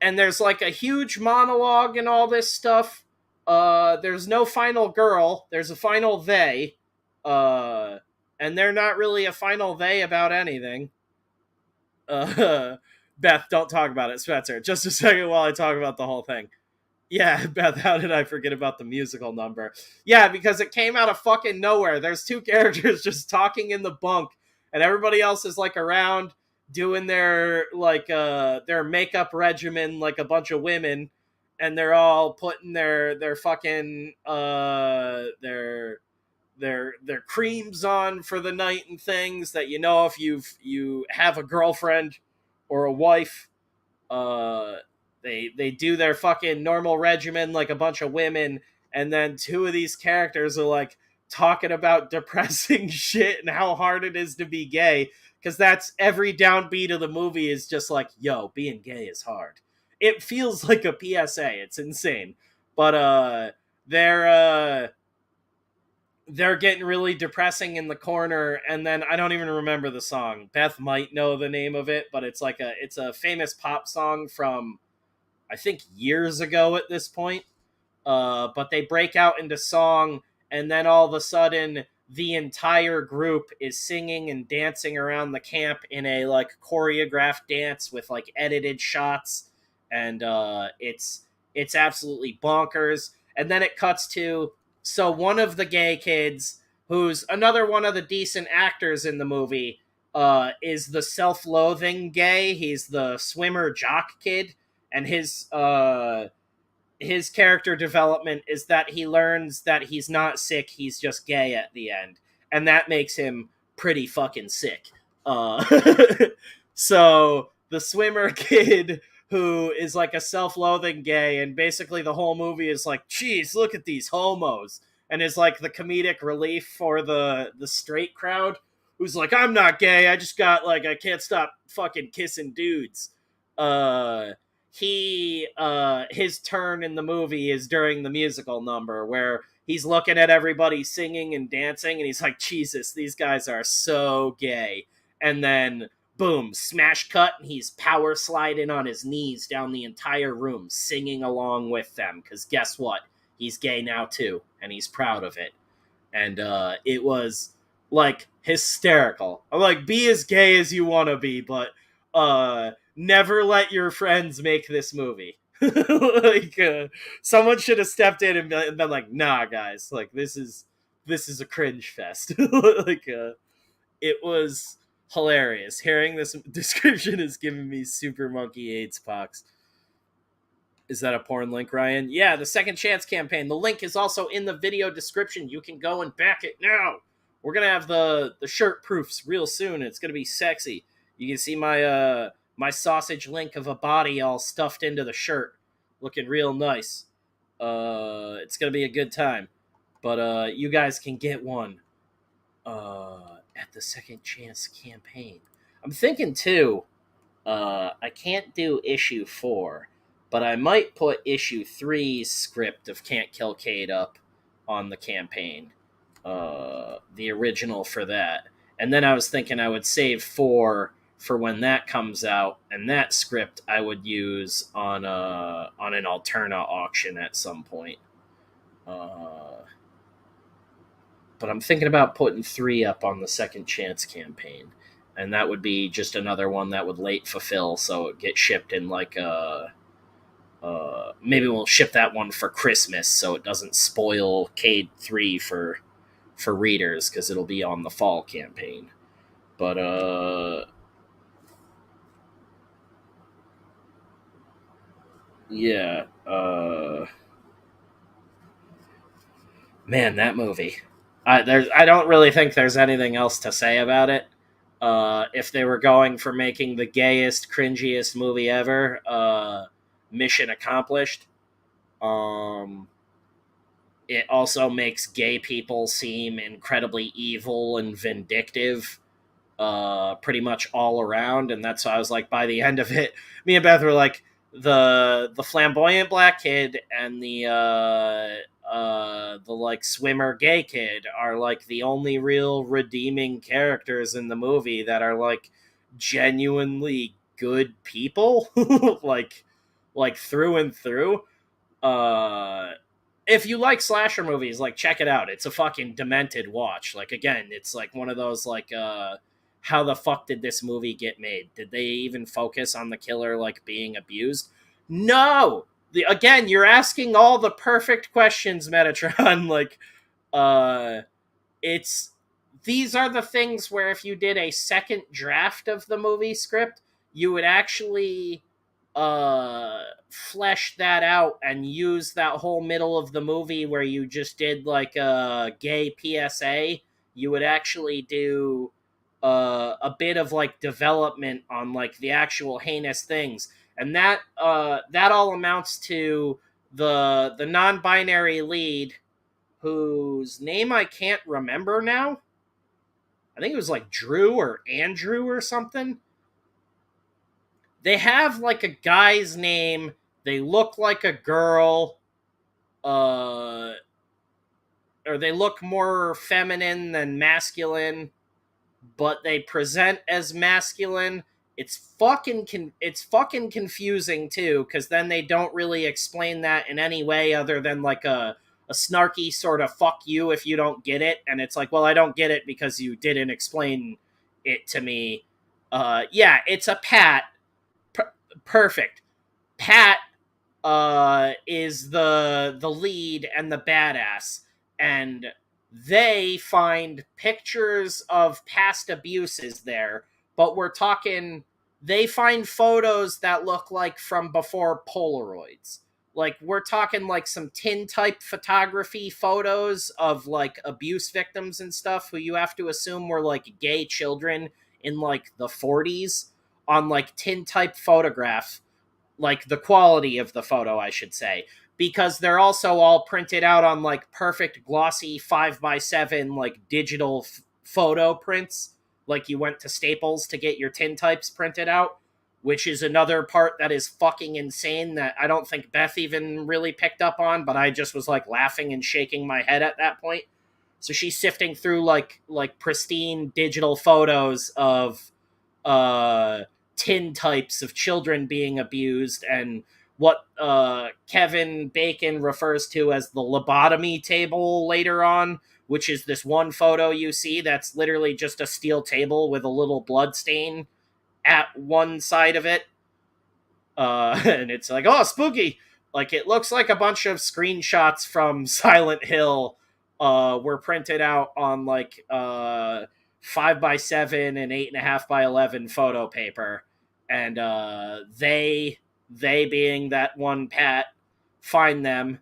there's like a huge monologue and all this stuff. There's no final girl. There's a final they. And they're not really a final they about anything. Beth, don't talk about it. Spencer, just a second while I talk about the whole thing. Yeah, Beth, how did I forget about the musical number? Yeah, because it came out of fucking nowhere. There's two characters just talking in the bunk, and everybody else is like around doing their like their makeup regimen like a bunch of women, and they're all putting their fucking their creams on for the night and things that if you have a girlfriend or a wife, they do their fucking normal regimen like a bunch of women, and then two of these characters are like talking about depressing shit and how hard it is to be gay, because that's every downbeat of the movie is just like, yo, being gay is hard. It feels like a PSA. It's insane. But they're getting really depressing in the corner, and then I don't even remember the song. Beth might know the name of it, but it's a famous pop song from I think years ago at this point. But they break out into song, and then all of a sudden the entire group is singing and dancing around the camp in a like choreographed dance with like edited shots, and it's absolutely bonkers. And then it cuts to one of the gay kids, who's another one of the decent actors in the movie, is the self-loathing gay. He's the swimmer jock kid, and his character development is that he learns that he's not sick, he's just gay at the end, and that makes him pretty fucking sick. So the swimmer kid, who is like a self-loathing gay, and basically the whole movie is like, geez, look at these homos, and is like the comedic relief for the straight crowd, who's like, I'm not gay, I just got like, I can't stop fucking kissing dudes. His turn in the movie is during the musical number, where he's looking at everybody singing and dancing, and he's like, Jesus, these guys are so gay. And then boom, smash cut, and he's power sliding on his knees down the entire room, singing along with them, because guess what? He's gay now too, and he's proud of it. And it was like hysterical. I'm like, be as gay as you want to be, but never let your friends make this movie. Someone should have stepped in and been like, nah, guys, like this is a cringe fest. It was hilarious. Hearing this description is giving me super monkey AIDS pox. Is that a porn link, Ryan? Yeah, the Second Chance campaign. The link is also in the video description. You can go and back it now. We're gonna have the shirt proofs real soon. It's gonna be sexy. You can see my my sausage link of a body all stuffed into the shirt, looking real nice. It's gonna be a good time. But you guys can get one at the Second Chance campaign. I'm thinking too, I can't do issue 4, but I might put issue 3's script of Can't Kill Kate up on the campaign, the original for that. And then I was thinking I would save 4 for when that comes out, and that script I would use on an Alterna auction at some point. But I'm thinking about putting 3 up on the Second Chance campaign, and that would be just another one that would late fulfill, so it get shipped in like maybe we'll ship that one for Christmas, so it doesn't spoil Cade 3 for readers, because it'll be on the fall campaign. But yeah, man, that movie. I don't really think there's anything else to say about it. If they were going for making the gayest, cringiest movie ever, mission accomplished. It also makes gay people seem incredibly evil and vindictive, pretty much all around, and that's why I was like, by the end of it, me and Beth were like, the flamboyant black kid and the like swimmer gay kid are like the only real redeeming characters in the movie that are like genuinely good people, like through and through. If you like slasher movies, like check it out. It's a fucking demented watch. Like again, it's like one of those like how the fuck did this movie get made? Did they even focus on the killer like being abused? No. Again, you're asking all the perfect questions, Metatron. Like, it's these are the things where if you did a second draft of the movie script, you would actually flesh that out and use that whole middle of the movie where you just did like a gay PSA. You would actually do a bit of like development on like the actual heinous things, and that all amounts to the non-binary lead, whose name I can't remember now. I think it was like Drew or Andrew or something. They have like a guy's name. They look like a girl. Or they look more feminine than masculine, but they present as masculine. It's fucking confusing too, because then they don't really explain that in any way other than like a snarky sort of fuck you if you don't get it, and it's like, well, I don't get it because you didn't explain it to me. Yeah, it's a Pat. Perfect. Pat is the lead and the badass, and they find pictures of past abuses there, but we're talking, they find photos that look like from before Polaroids. Like, we're talking like some tintype photography photos of like abuse victims and stuff who you have to assume were like gay children in like the 40s on like tintype photograph, like the quality of the photo, I should say, because they're also all printed out on like perfect glossy 5x7 like digital photo prints, like you went to Staples to get your tintypes printed out, which is another part that is fucking insane that I don't think Beth even really picked up on, but I just was like laughing and shaking my head at that point. So she's sifting through like pristine digital photos of tintypes of children being abused, and what Kevin Bacon refers to as the lobotomy table later on, which is this one photo you see that's literally just a steel table with a little blood stain at one side of it. And it's like, oh, spooky. Like, it looks like a bunch of screenshots from Silent Hill were printed out on like 5x7 and 8.5x11 photo paper. And they being that one Pat, find them,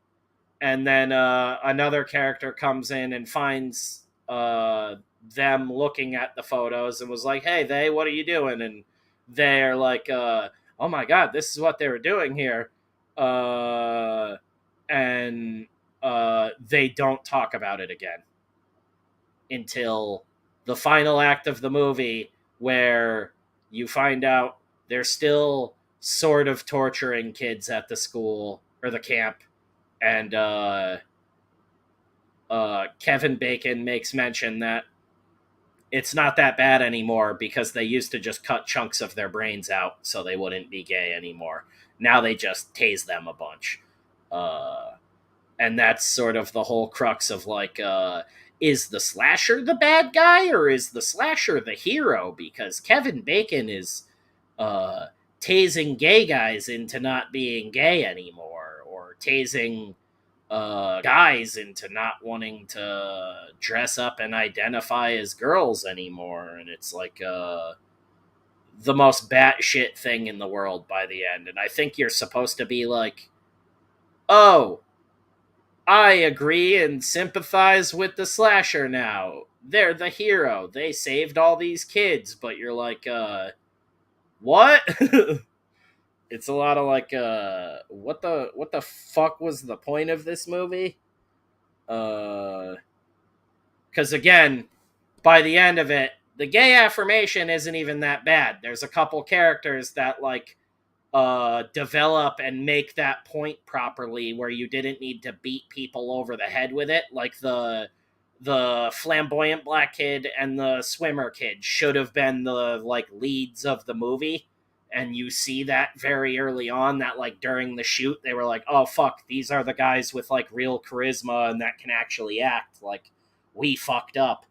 and then another character comes in and finds them looking at the photos and was like, hey, what are you doing? And they're like, oh my god, this is what they were doing here. And they don't talk about it again until the final act of the movie, where you find out they're still sort of torturing kids at the school or the camp. And Kevin Bacon makes mention that it's not that bad anymore because they used to just cut chunks of their brains out so they wouldn't be gay anymore. Now they just tase them a bunch. And that's sort of the whole crux of like, is the slasher the bad guy or is the slasher the hero? Because Kevin Bacon is tasing gay guys into not being gay anymore, or tasing guys into not wanting to dress up and identify as girls anymore. And it's like the most batshit thing in the world by the end. And I think you're supposed to be like, oh, I agree and sympathize with the slasher now. They're the hero. They saved all these kids. But you're like, what? It's a lot of like, what the fuck was the point of this movie? Because again, by the end of it, the gay affirmation isn't even that bad. There's a couple characters that like develop and make that point properly, where you didn't need to beat people over the head with it. Like the flamboyant black kid and the swimmer kid should have been the like leads of the movie. And you see that very early on, that like during the shoot, they were like, oh fuck, these are the guys with like real charisma and that can actually act. Like, we fucked up.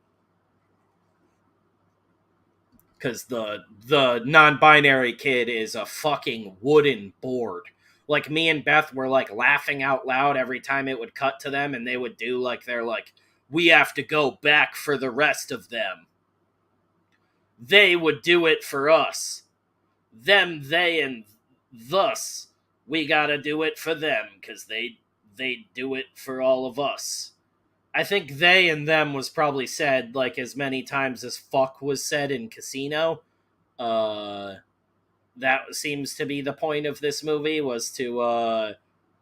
because the non-binary kid is a fucking wooden board. Like, me and Beth were like laughing out loud every time it would cut to them, and they would do like, they're like, we have to go back for the rest of them. They would do it for us. Them, they, and thus we gotta do it for them because they do it for all of us. I think they and them was probably said like as many times as fuck was said in Casino. That seems to be the point of this movie, was to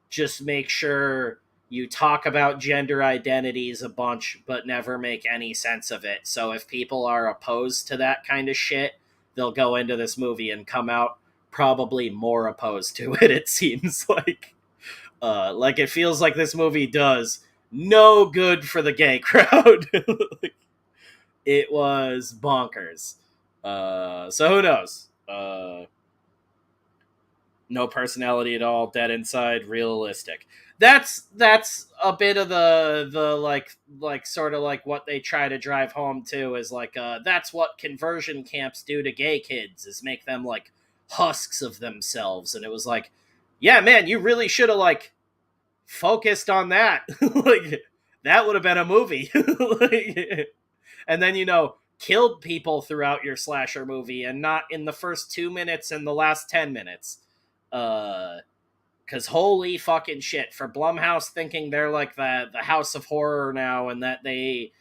just make sure you talk about gender identities a bunch but never make any sense of it. So if people are opposed to that kind of shit, they'll go into this movie and come out probably more opposed to it seems like. Like, it feels like this movie does no good for the gay crowd. It was bonkers. So who knows? No personality at all, dead inside, realistic. That's a bit of the like sort of like what they try to drive home to is like that's what conversion camps do to gay kids, is make them like husks of themselves. And it was like, yeah, man, you really should have like focused on that. Like, that would have been a movie. Like, and then, you know, killed people throughout your slasher movie and not in the first 2 minutes and the last 10 minutes. Because holy fucking shit, for Blumhouse thinking they're like the House of Horror now and that they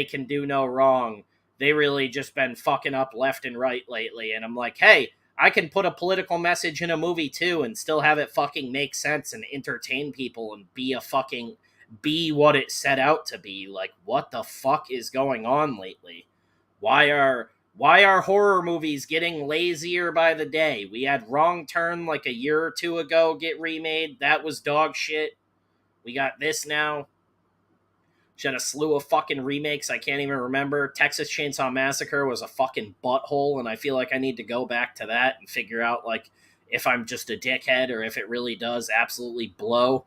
can do no wrong, they really just been fucking up left and right lately. And I'm like, hey, I can put a political message in a movie too and still have it fucking make sense and entertain people and be what it set out to be. Like, what the fuck is going on lately? Why are horror movies getting lazier by the day? We had Wrong Turn like a year or two ago get remade. That was dog shit. We got this now. She had a slew of fucking remakes I can't even remember. Texas Chainsaw Massacre was a fucking butthole, and I feel like I need to go back to that and figure out like if I'm just a dickhead or if it really does absolutely blow.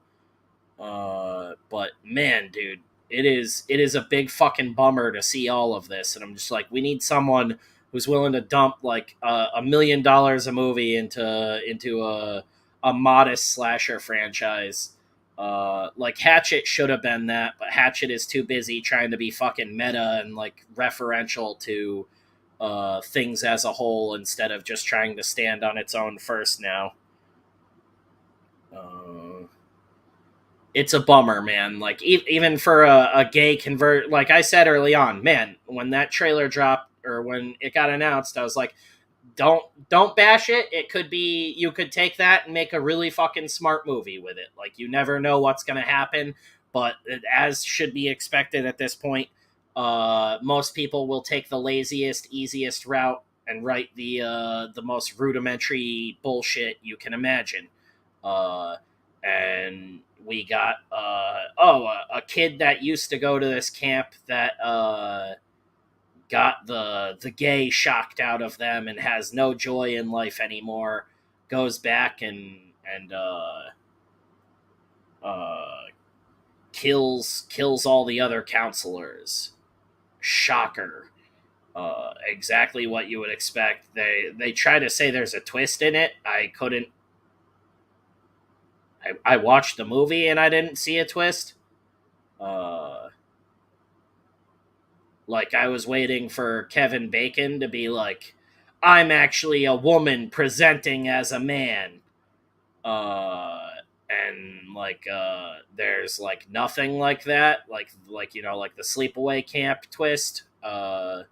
But man, dude, it is a big fucking bummer to see all of this, and I'm just like, we need someone who's willing to dump like $1 million a movie into a modest slasher franchise. Like Hatchet should have been that, but Hatchet is too busy trying to be fucking meta and like referential to things as a whole instead of just trying to stand on its own first now. It's a bummer, man. Like, even for a gay convert, like I said early on, man, when that trailer dropped or when it got announced, I was like, don't bash it. It could be, you could take that and make a really fucking smart movie with it. Like, you never know what's going to happen, but as should be expected at this point, most people will take the laziest, easiest route and write the most rudimentary bullshit you can imagine. And we got a kid that used to go to this camp that got the gay shocked out of them and has no joy in life anymore, goes back and kills all the other counselors. Shocker. Exactly what you would expect. They try to say there's a twist in it. I watched the movie and I didn't see a twist. Like, I was waiting for Kevin Bacon to be like, I'm actually a woman presenting as a man. And like, there's like nothing like that. Like, you know, like the sleepaway camp twist. But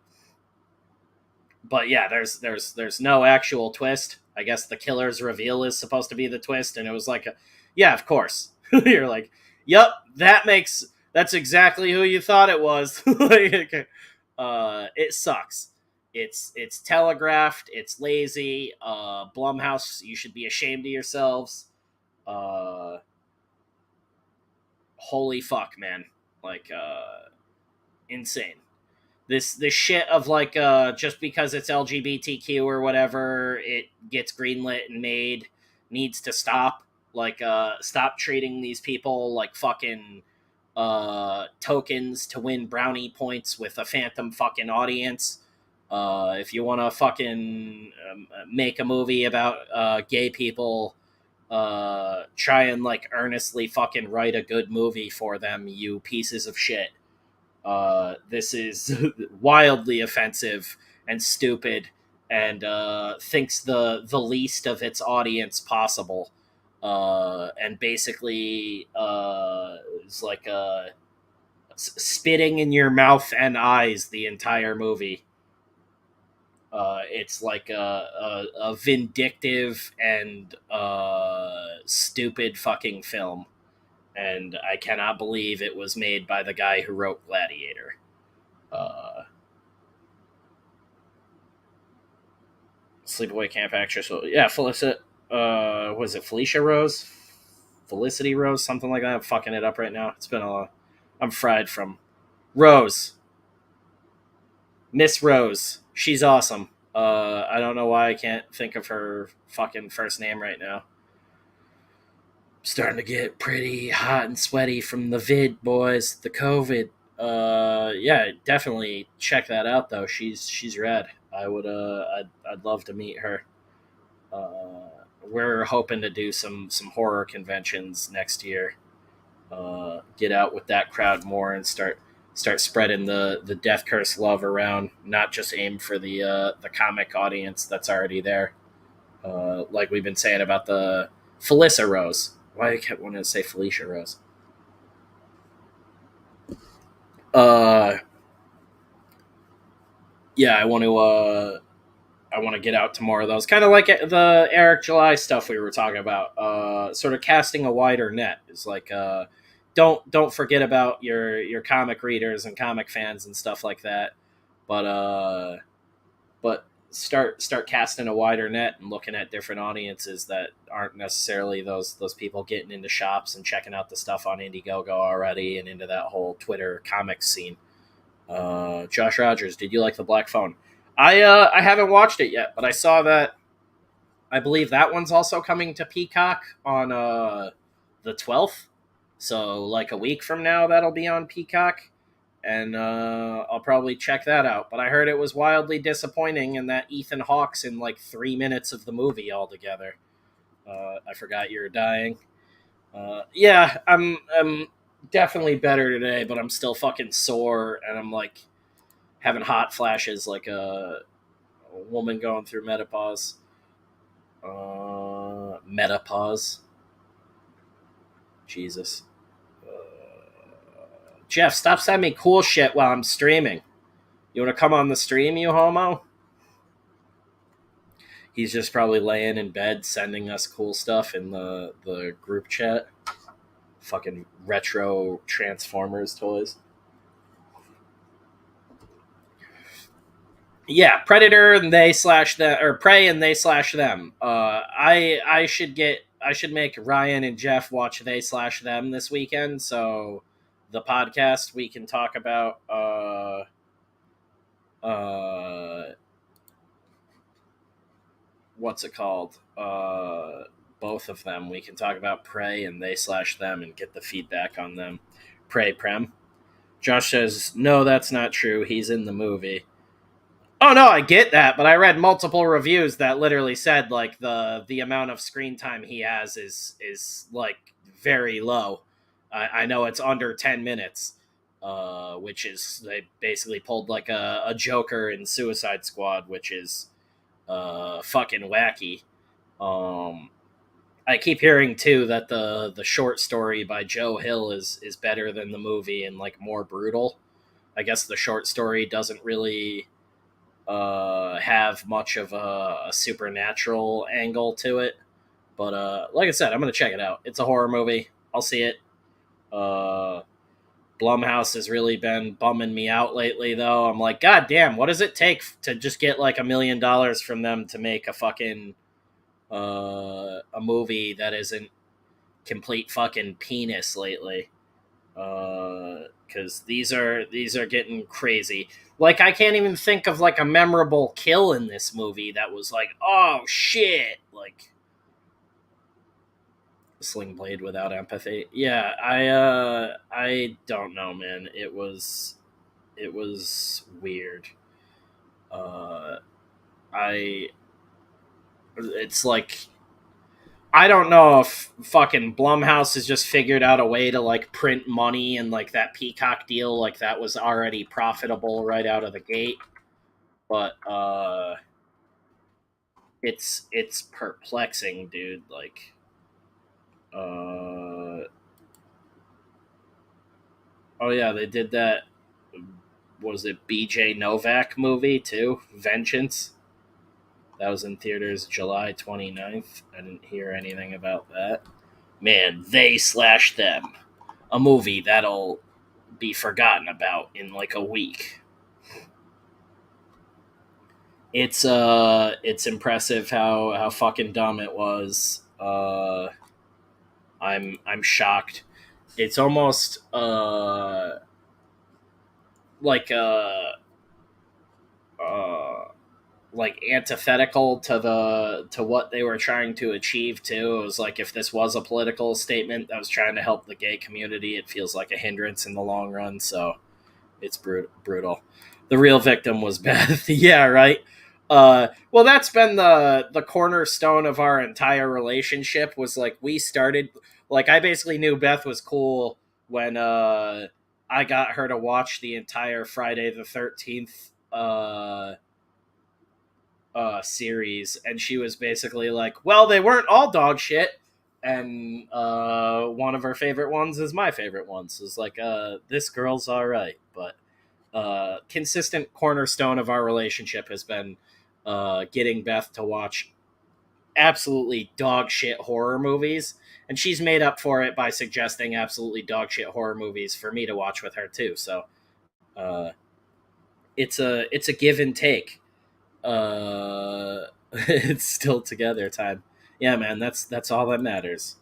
yeah, there's no actual twist. I guess the killer's reveal is supposed to be the twist. And it was like, yeah, of course. You're like, yep, that's exactly who you thought it was. Like, it sucks. It's telegraphed. It's lazy. Blumhouse, you should be ashamed of yourselves. Holy fuck, man! Like, insane. This shit of like, just because it's LGBTQ or whatever, it gets greenlit and made, needs to stop. Like, stop treating these people like fucking tokens to win brownie points with a phantom fucking audience. If you want to fucking make a movie about gay people, try and like earnestly fucking write a good movie for them, you pieces of shit. This is wildly offensive and stupid, and thinks the least of its audience possible, and basically is like spitting in your mouth and eyes the entire movie. It's like a vindictive and stupid fucking film, and I cannot believe it was made by the guy who wrote Gladiator. Sleepaway Camp actress. So yeah, was it Felicia Rose? Felicity Rose, something like that. I'm fucking it up right now. It's been I'm fried from Rose. Miss Rose. She's awesome. I don't know why I can't think of her fucking first name right now. Starting to get pretty hot and sweaty from the vid, boys. The COVID. Yeah, definitely check that out though. She's rad. I'd love to meet her. We're hoping to do some horror conventions next year. Get out with that crowd more and start spreading the Death Curse love around. Not just aim for the comic audience that's already there. Like we've been saying about the Felissa Rose. Why I kept wanting to say Felicia Rose. Yeah, I want to get out to more of those. Kind of like the Eric July stuff we were talking about. Sort of casting a wider net is like don't forget about your comic readers and comic fans and stuff like that. But start casting a wider net and looking at different audiences that aren't necessarily those people getting into shops and checking out the stuff on Indiegogo already and into that whole Twitter comics scene. Josh Rogers, did you like The Black Phone? I haven't watched it yet, but I saw that. I believe that one's also coming to Peacock on the 12th. So like a week from now, that'll be on Peacock. And I'll probably check that out. But I heard it was wildly disappointing and that Ethan Hawke's in like 3 minutes of the movie altogether. I forgot you're dying. Yeah, I'm definitely better today, but I'm still fucking sore and I'm like having hot flashes like a woman going through menopause. Menopause. Jesus. Jeff, stop sending me cool shit while I'm streaming. You want to come on the stream, you homo? He's just probably laying in bed sending us cool stuff in the group chat. Fucking retro Transformers toys. Yeah, Predator and they/them, or Prey and they/them. I should make Ryan and Jeff watch they/them this weekend, so the podcast we can talk about what's it called? Both of them. We can talk about Prey and they/them and get the feedback on them. Prey Prem. Josh says, no, that's not true. He's in the movie. Oh no, I get that, but I read multiple reviews that literally said like the amount of screen time he has is like very low. I know it's under 10 minutes, which is they basically pulled like a Joker in Suicide Squad, which is fucking wacky. I keep hearing too that the short story by Joe Hill is better than the movie and like more brutal. I guess the short story doesn't really have much of a supernatural angle to it, but like I said, I'm gonna check it out. It's a horror movie. I'll see it. Blumhouse has really been bumming me out lately, though. I'm like, God damn, what does it take to just get like $1 million from them to make a fucking a movie that isn't complete fucking penis lately? Because these are getting crazy. Like, I can't even think of like a memorable kill in this movie that was like, oh shit, like Sling Blade without empathy. Yeah, I don't know, man. It was weird. It's like, I don't know if fucking Blumhouse has just figured out a way to like print money, and like that Peacock deal, like that was already profitable right out of the gate. But it's perplexing, dude. Like, oh yeah, they did that. Was it BJ Novak movie too? Vengeance. That was in theaters July 29th. I didn't hear anything about that. Man, they/them. A movie that'll be forgotten about in like a week. It's impressive how fucking dumb it was. I'm shocked. It's almost like uh like antithetical to what they were trying to achieve too. It was like, if this was a political statement that was trying to help the gay community, it feels like a hindrance in the long run. So it's brutal. The real victim was Beth. Yeah, right. Well, that's been the cornerstone of our entire relationship. Was like, we started, like, I basically knew Beth was cool when I got her to watch the entire Friday the 13th series, and she was basically like, well, they weren't all dog shit, and one of her favorite ones is my favorite ones. It's like, this girl's all right. But consistent cornerstone of our relationship has been getting Beth to watch absolutely dog shit horror movies, and she's made up for it by suggesting absolutely dog shit horror movies for me to watch with her too. So it's a give and take. It's still together time. Yeah, man, that's all that matters.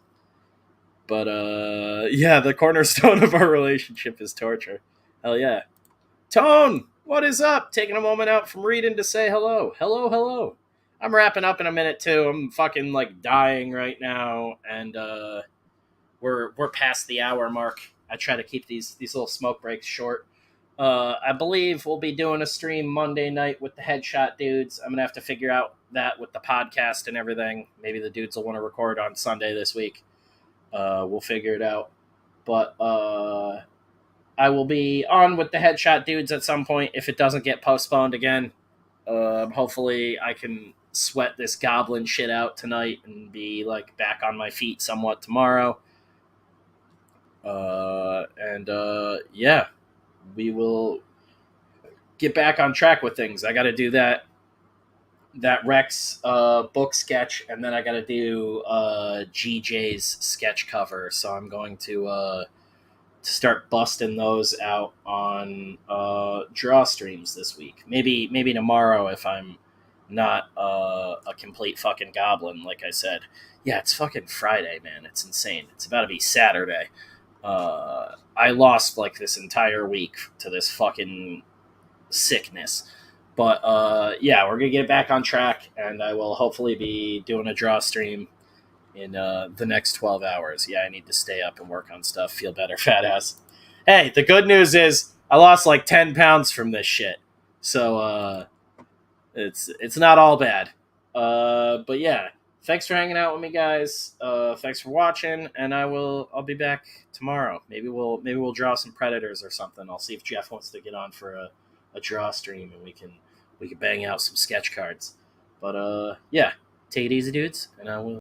But yeah, the cornerstone of our relationship is torture. Hell yeah. Tone, what is up? Taking a moment out from reading to say hello. Hello. I'm wrapping up in a minute too. I'm fucking like dying right now, and we're past the hour mark. I try to keep these little smoke breaks short. I believe we'll be doing a stream Monday night with the Headshot dudes. I'm gonna have to figure out that with the podcast and everything. Maybe the dudes will want to record on Sunday this week. We'll figure it out. But I will be on with the Headshot dudes at some point if it doesn't get postponed again. Hopefully I can sweat this goblin shit out tonight and be like back on my feet somewhat tomorrow. Yeah, we will get back on track with things. I got to do that Rex book sketch, and then I got to do GJ's sketch cover. So I'm going to start busting those out on draw streams this week. Maybe tomorrow if I'm not a complete fucking goblin, like I said. Yeah, it's fucking Friday, man. It's insane. It's about to be Saturday. I lost like this entire week to this fucking sickness. But yeah, we're gonna get back on track, and I will hopefully be doing a draw stream in the next 12 hours. Yeah, I need to stay up and work on stuff, feel better, fat ass. Hey, the good news is I lost like 10 pounds from this shit. So it's not all bad. But yeah, thanks for hanging out with me, guys. Thanks for watching, and I'll be back tomorrow. Maybe we'll draw some Predators or something. I'll see if Jeff wants to get on for a draw stream, and we can bang out some sketch cards. But yeah, take it easy, dudes, and I will